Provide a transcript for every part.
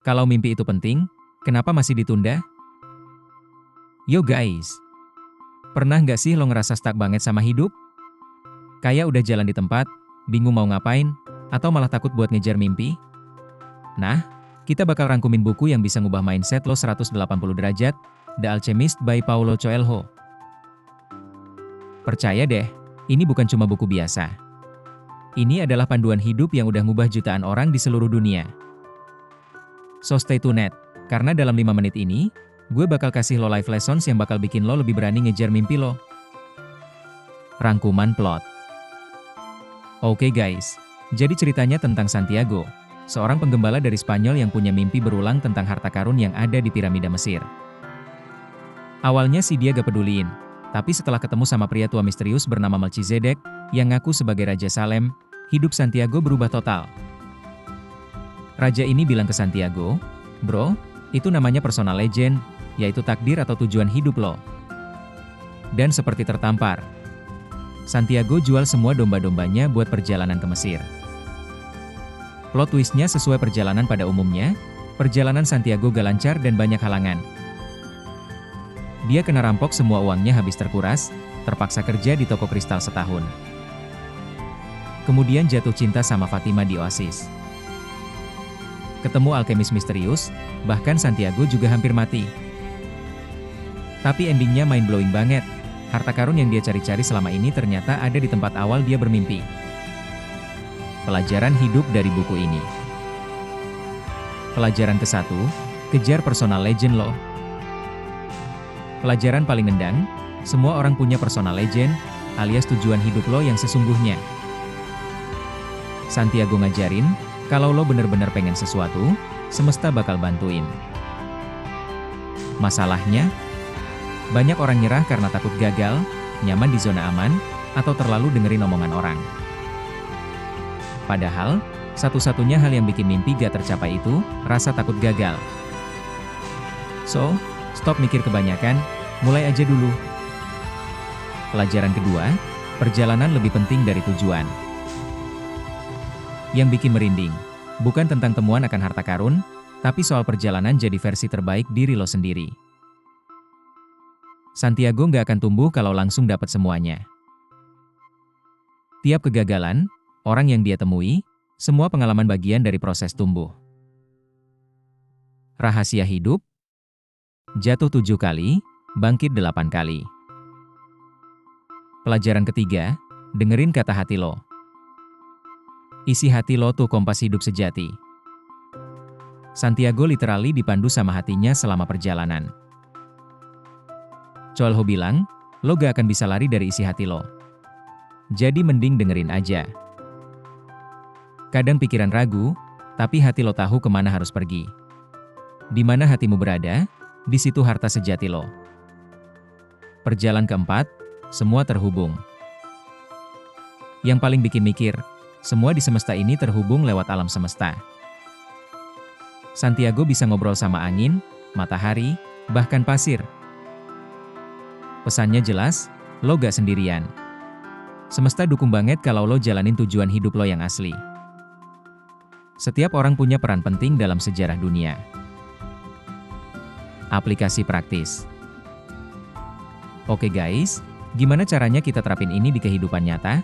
Kalau mimpi itu penting, kenapa masih ditunda? Yo guys, pernah nggak sih lo ngerasa stuck banget sama hidup? Kayak udah jalan di tempat, bingung mau ngapain, atau malah takut buat ngejar mimpi? Nah, kita bakal rangkumin buku yang bisa ngubah mindset lo 180 derajat, The Alchemist by Paulo Coelho. Percaya deh, ini bukan cuma buku biasa. Ini adalah panduan hidup yang udah ngubah jutaan orang di seluruh dunia. So stay tuned, karena dalam 5 menit ini, gue bakal kasih lo life lessons yang bakal bikin lo lebih berani ngejar mimpi lo. Rangkuman plot. Oke guys, jadi ceritanya tentang Santiago, seorang penggembala dari Spanyol yang punya mimpi berulang tentang harta karun yang ada di piramida Mesir. Awalnya sih dia gak peduliin, tapi setelah ketemu sama pria tua misterius bernama Melchizedek, yang ngaku sebagai Raja Salem, hidup Santiago berubah total. Raja ini bilang ke Santiago, "Bro, itu namanya personal legend, yaitu takdir atau tujuan hidup lo." Dan seperti tertampar, Santiago jual semua domba-dombanya buat perjalanan ke Mesir. Plot twistnya sesuai perjalanan pada umumnya, perjalanan Santiago gak lancar dan banyak halangan. Dia kena rampok, semua uangnya habis terkuras, terpaksa kerja di toko kristal setahun. Kemudian jatuh cinta sama Fatima di Oasis. Ketemu alkemis misterius, bahkan Santiago juga hampir mati. Tapi endingnya mind-blowing banget. Harta karun yang dia cari-cari selama ini ternyata ada di tempat awal dia bermimpi. Pelajaran hidup dari buku ini. Pelajaran ke-1, kejar personal legend lo. Pelajaran paling nendang, semua orang punya personal legend, alias tujuan hidup lo yang sesungguhnya. Santiago ngajarin, kalau lo bener-bener pengen sesuatu, semesta bakal bantuin. Masalahnya, banyak orang nyerah karena takut gagal, nyaman di zona aman, atau terlalu dengerin omongan orang. Padahal, satu-satunya hal yang bikin mimpi gak tercapai itu, rasa takut gagal. So, stop mikir kebanyakan, mulai aja dulu. Pelajaran kedua, perjalanan lebih penting dari tujuan. Yang bikin merinding, bukan tentang temuan akan harta karun, tapi soal perjalanan jadi versi terbaik diri lo sendiri. Santiago nggak akan tumbuh kalau langsung dapat semuanya. Tiap kegagalan, orang yang dia temui, semua pengalaman bagian dari proses tumbuh. Rahasia hidup, jatuh 7 kali, bangkit 8 kali. Pelajaran ketiga, dengerin kata hati lo. Isi hati lo tuh kompas hidup sejati. Santiago literally dipandu sama hatinya selama perjalanan. Coelho bilang, lo gak akan bisa lari dari isi hati lo. Jadi mending dengerin aja. Kadang pikiran ragu, tapi hati lo tahu kemana harus pergi. Di mana hatimu berada, di situ harta sejati lo. Perjalanan keempat, semua terhubung. Yang paling bikin mikir, semua di semesta ini terhubung lewat alam semesta. Santiago bisa ngobrol sama angin, matahari, bahkan pasir. Pesannya jelas, lo gak sendirian. Semesta dukung banget kalau lo jalanin tujuan hidup lo yang asli. Setiap orang punya peran penting dalam sejarah dunia. Aplikasi praktis. Oke guys, gimana caranya kita terapin ini di kehidupan nyata?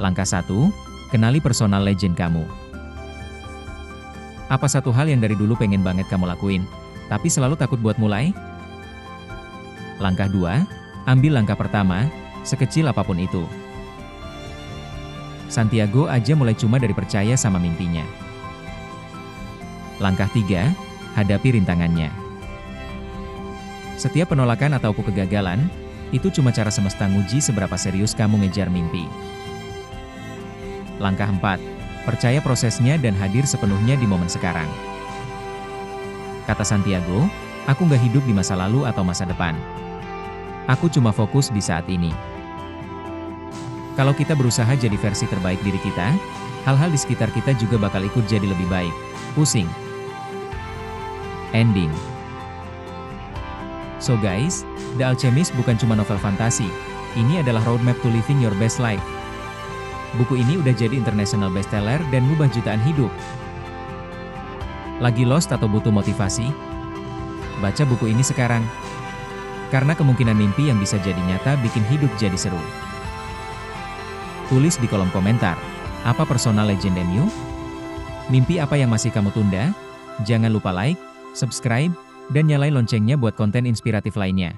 Langkah 1, kenali personal legend kamu. Apa satu hal yang dari dulu pengen banget kamu lakuin, tapi selalu takut buat mulai? Langkah 2, ambil langkah pertama, sekecil apapun itu. Santiago aja mulai cuma dari percaya sama mimpinya. Langkah 3, hadapi rintangannya. Setiap penolakan atau kegagalan, itu cuma cara semesta nguji seberapa serius kamu ngejar mimpi. Langkah 4, percaya prosesnya dan hadir sepenuhnya di momen sekarang. Kata Santiago, aku nggak hidup di masa lalu atau masa depan. Aku cuma fokus di saat ini. Kalau kita berusaha jadi versi terbaik diri kita, hal-hal di sekitar kita juga bakal ikut jadi lebih baik. Pusing. Ending. So guys, The Alchemist bukan cuma novel fantasi. Ini adalah roadmap to living your best life. Buku ini udah jadi international bestseller dan ngubah jutaan hidup. Lagi lost atau butuh motivasi? Baca buku ini sekarang. Karena kemungkinan mimpi yang bisa jadi nyata bikin hidup jadi seru. Tulis di kolom komentar, apa personal legendemu? Mimpi apa yang masih kamu tunda? Jangan lupa like, subscribe, dan nyalain loncengnya buat konten inspiratif lainnya.